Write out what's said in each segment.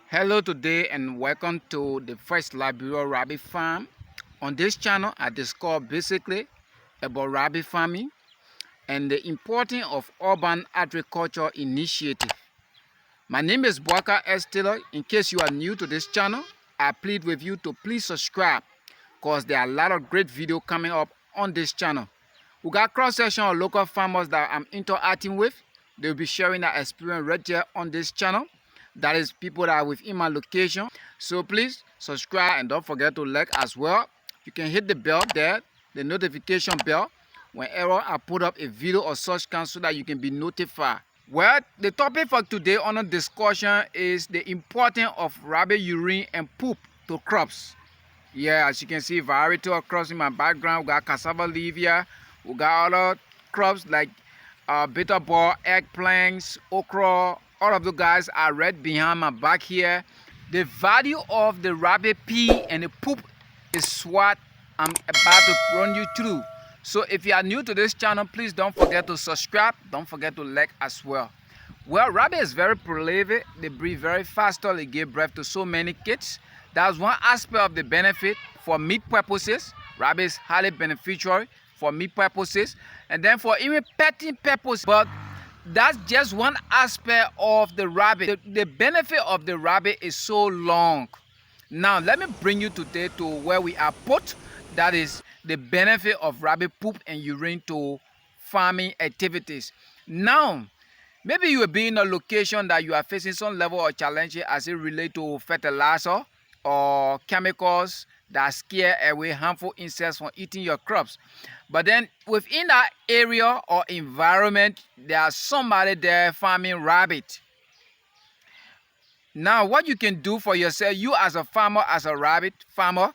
Hello today and welcome to the first Liberia rabbit farm. On this channel I discuss basically about rabbit farming and the importance of urban agriculture initiative. My name is Boaka S. Taylor. In case you are new to this channel, I plead with you to please subscribe because there are a lot of great videos coming up on this channel. We got cross-section of local farmers that I'm interacting with. They'll be sharing their experience right here on this channel. That is people that are within my location. So please subscribe and don't forget to like as well. You can hit the bell there, the notification bell, whenever I put up a video or such kind so that you can be notified. Well, the topic for today on the discussion is the importance of rabbit urine and poop to crops. Yeah, as you can see, variety of crops in my background. We got cassava leaf here. We got other crops like bitter ball, eggplants, okra. All of the guys are right behind my back here. The value of the rabbit pee and the poop is what I'm about to run you through. So if you are new to this channel, please don't forget to subscribe. Don't forget to like as well. Well, rabbit is very prolific. They breed very faster. They give birth to so many kids. That's one aspect of the benefit for meat purposes. Rabbit is highly beneficial for meat purposes and then for even petting purposes. But that's just one aspect of the rabbit. The benefit of the rabbit is so long. Now let me bring you today to where we are put. That is the benefit of rabbit poop and urine to farming activities. Now maybe you will be in a location that you are facing some level of challenge as it relates to fertilizer or chemicals that scare away harmful insects from eating your crops. But then within that area or environment, there's somebody there farming rabbit. Now what you can do for yourself, you as a farmer, as a rabbit farmer,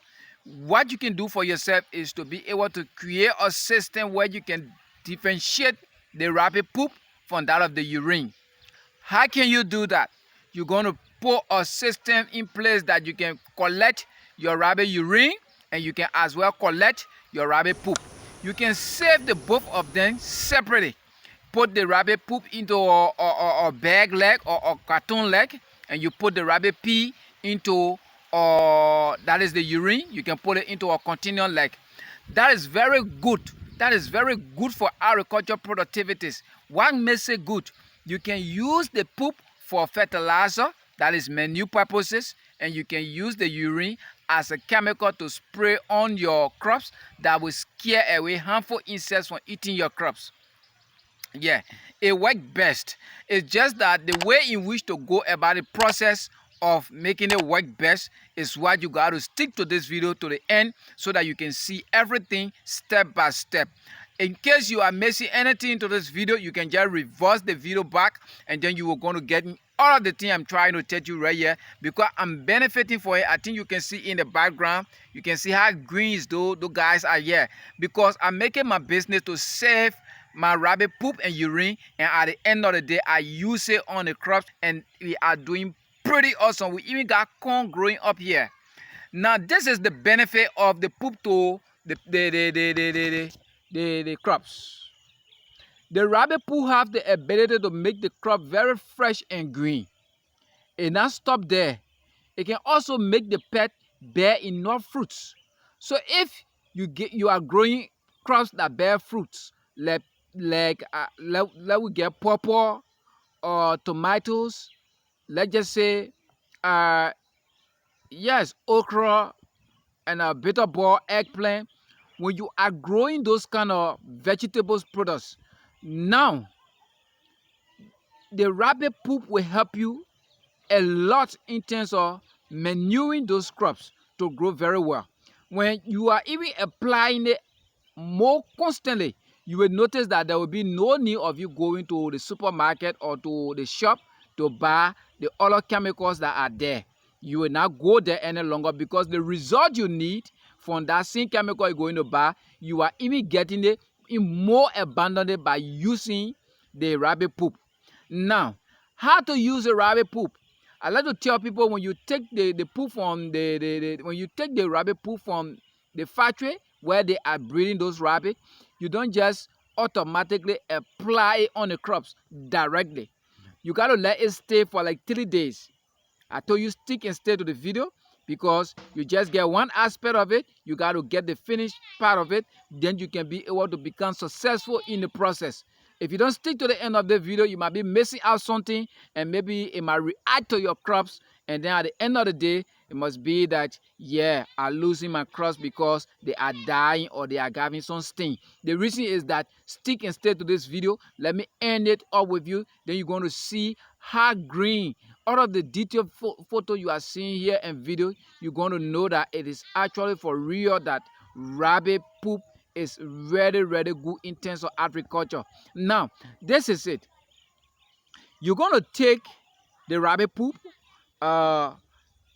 what you can do for yourself is to be able to create a system where you can differentiate the rabbit poop from that of the urine. How can you do that? You're going to put a system in place that you can collect your rabbit urine and you can as well collect your rabbit poop. You can save the both of them separately. Put the rabbit poop into a bag leg or a carton leg, and you put the rabbit pee into that is the urine. You can put it into a container leg. That is very good. That is very good for agriculture productivities. What makes it good? You can use the poop for fertilizer, that is manure purposes, and you can use the urine as a chemical to spray on your crops that will scare away harmful insects from eating your crops. Yeah, it works best. It's just that the way in which to go about the process of making it work best is what you got to stick to this video to the end so that you can see everything step by step. In case you are missing anything into this video, you can just reverse the video back and then you are going to get all of the thing I'm trying to tell you right here because I'm benefiting for it. I think you can see in the background, you can see how green those guys are here because I'm making my business to save my rabbit poop and urine, and at the end of the day I use it on the crops and we are doing pretty awesome. We even got corn growing up here. Now this is the benefit of the poop to the crops. The rabbit poop have the ability to make the crop very fresh and green. It not stop there. It can also make the pet bear enough fruits. So if you are growing crops that bear fruits, let we get pawpaw or tomatoes, let's just say yes, okra and a bitter ball, eggplant. When you are growing those kind of vegetables products, now the rabbit poop will help you a lot in terms of manuring those crops to grow very well. When you are even applying it more constantly, you will notice that there will be no need of you going to the supermarket or to the shop to buy the other chemicals that are there. You will not go there any longer because the result you need from that same chemical you're going to buy, you are even getting it in more abundantly by using the rabbit poop. Now, how to use the rabbit poop? I like to tell people when you take the poop from when you take the rabbit poop from the factory where they are breeding those rabbits, you don't just automatically apply it on the crops directly. You got to let it stay for like 3 days. I told you stick and stay to the video, because you just get one aspect of it. You got to get the finished part of it. Then you can be able to become successful in the process. If you don't stick to the end of the video, you might be missing out something, and maybe it might react to your crops. And then at the end of the day, it must be that, yeah, I'm losing my crops because they are dying or they are having some sting. The reason is that stick and stay to this video. Let me end it up with you. Then you're going to see how green, out of the detailed photo you are seeing here and video, you're going to know that it is actually for real that rabbit poop is very, very good in terms of agriculture. Now, this is it. You're going to take the rabbit poop,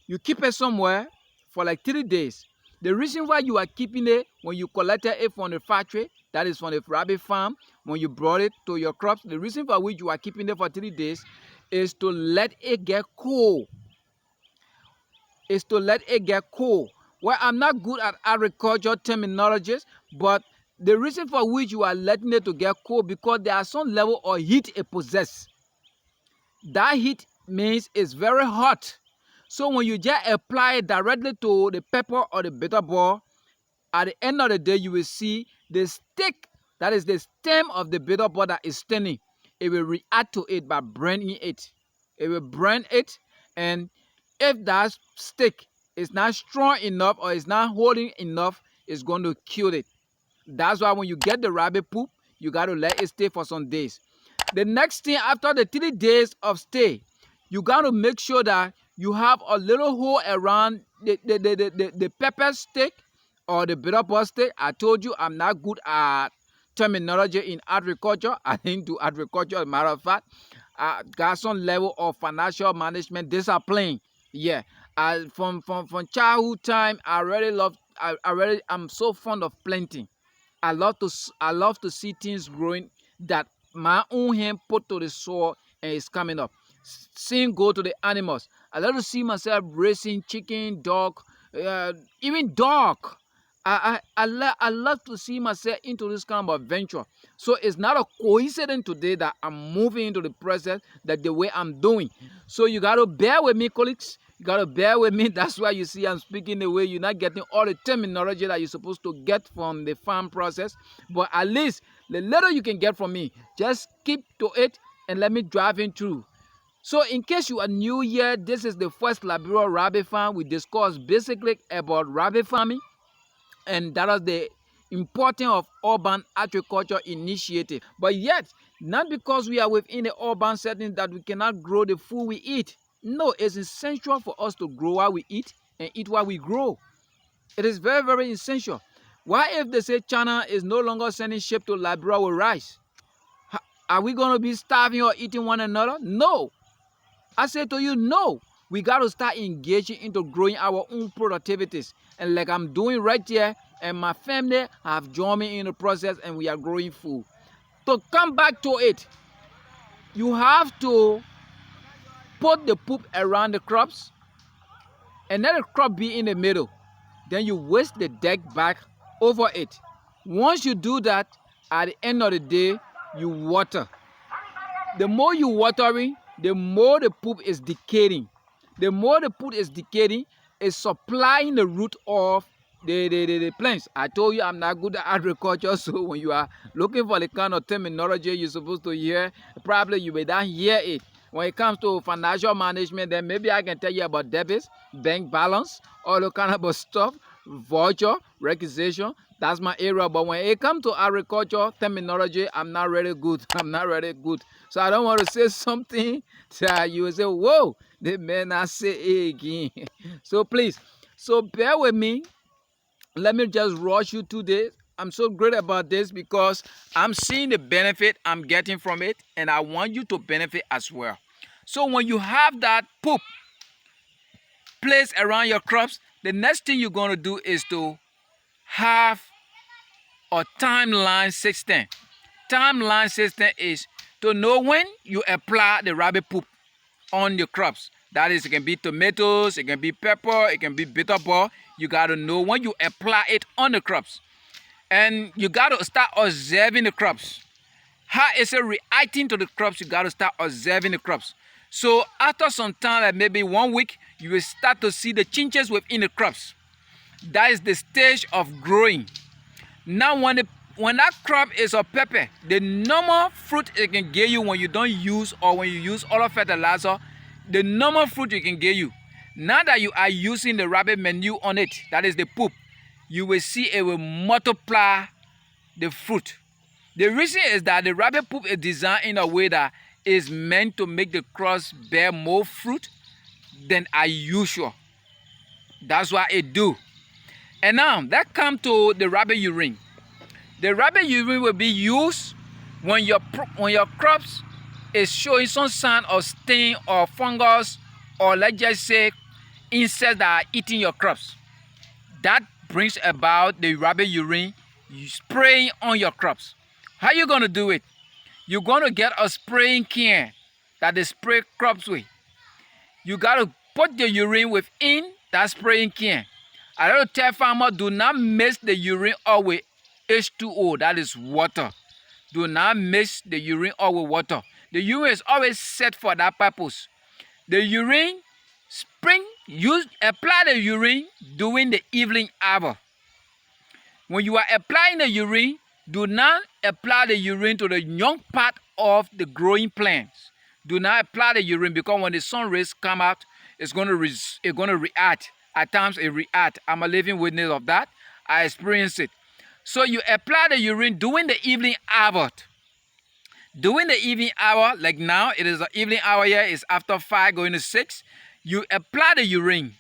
you keep it somewhere for like 3 days. The reason why you are keeping it, when you collected it from the factory, that is from the rabbit farm, when you brought it to your crops, the reason for which you are keeping it for 3 days is to let it get cold. Well, I'm not good at agriculture terminologies, but the reason for which you are letting it to get cold, because there are some level of heat it possesses. That heat means it's very hot. So when you just apply it directly to the pepper or the bitter ball, at the end of the day, you will see the stick, that is the stem of the bitter ball that is standing. It will react to it by burning it. It will burn it, and if that stick is not strong enough or is not holding enough, it's going to kill it. That's why when you get the rabbit poop, you got to let it stay for some days. The next thing, after the 3 days of stay, you got to make sure that you have a little hole around the pepper stick or the bitter ball stick. I told you I'm not good at terminology in agriculture. I didn't do agriculture, as a matter of fact. I got some level of financial management discipline. Yeah, from childhood time, I'm so fond of planting. I love to see things growing that my own hand put to the soil and it's coming up. Same go to the animals. I love to see myself raising chicken, dog, even dog. I love to see myself into this kind of adventure. So it's not a coincidence today that I'm moving into the process that the way I'm doing. So you got to bear with me, colleagues. You got to bear with me. That's why you see I'm speaking the way you're not getting all the terminology that you're supposed to get from the farm process. But at least the little you can get from me, just keep to it and let me drive in through. So in case you are new here, this is the first Liberia rabbit farm. We discussed basically about rabbit farming, and that is the importance of urban agriculture initiative. But yet, not because we are within the urban setting that we cannot grow the food we eat. No, it's essential for us to grow what we eat and eat what we grow. It is very, very essential. Why if they say China is no longer sending ship to Liberia with rice? Are we going to be starving or eating one another? No. I say to you, no. We got to start engaging into growing our own productivities. And like I'm doing right here, and my family have joined me in the process, and we are growing food. To come back to it, you have to put the poop around the crops and let the crop be in the middle. Then you waste the deck back over it. Once you do that, at the end of the day, you water. The more you watering, the more the poop is decaying. The more the poop is decaying, it's supplying the root of the plants. I told you I'm not good at agriculture, so when you are looking for the kind of terminology you're supposed to hear, probably you may not hear it. When it comes to financial management, then maybe I can tell you about debits, bank balance, all the kind of stuff, voucher, requisition. That's my area. But when it comes to agriculture terminology, I'm not really good. I'm not really good. So I don't want to say something that you will say, whoa, the man I say it again. So please, so bear with me. Let me just rush you through this. I'm so great about this because I'm seeing the benefit I'm getting from it, and I want you to benefit as well. So when you have that poop placed around your crops, the next thing you're going to do is to have a timeline system. Timeline system is to know when you apply the rabbit poop on your crops. That is, it can be tomatoes, it can be pepper, it can be bitter ball. You got to know when you apply it on the crops. And you got to start observing the crops. How is it reacting to the crops? You got to start observing the crops. So after some time, like maybe 1 week, you will start to see the changes within the crops. That is the stage of growing. Now when that crop is a pepper, the normal fruit it can give you when you don't use or when you use other fertilizer, the normal fruit it can give you. Now that you are using the rabbit manure on it, that is the poop, you will see it will multiply the fruit. The reason is that the rabbit poop is designed in a way that is meant to make the crops bear more fruit than usual. That's what it do. And now that comes to the rabbit urine. The rabbit urine will be used when your crops is showing some sign of stain or fungus, or let's just say insects that are eating your crops. That brings about the rabbit urine spraying on your crops. How you going to do it? You're going to get a spraying can that they spray crops with. You got to put the urine within that spraying can. I don't tell farmers, do not mix the urine up with H2O, that is water. Do not mix the urine up with water. The urine is always set for that purpose. The urine, apply the urine during the evening hour. When you are applying the urine, do not apply the urine to the young part of the growing plants. Do not apply the urine, because when the sun rays come out, it's going to react. At times it reacts. I'm a living witness of that. I experienced it. So you apply the urine during the evening hour. During the evening hour, like now, it is the evening hour here, it's after 5 going to 6. You apply the urine.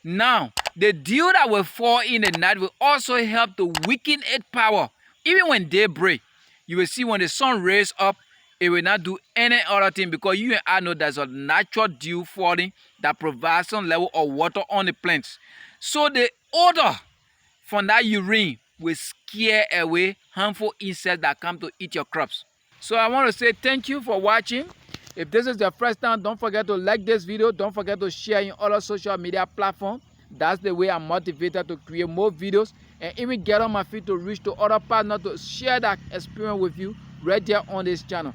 Now, the dew that will fall in the night will also help to weaken its power. Even when day break, you will see when the sun rays up, it will not do any other thing, because you and I know there's a natural dew falling that provides some level of water on the plants. So the odor from that urine will scare away harmful insects that come to eat your crops. So I want to say thank you for watching. If this is your first time, don't forget to like this video. Don't forget to share in other social media platforms. That's the way I'm motivated to create more videos and even get on my feet to reach to other partners to share that experience with you right there on this channel.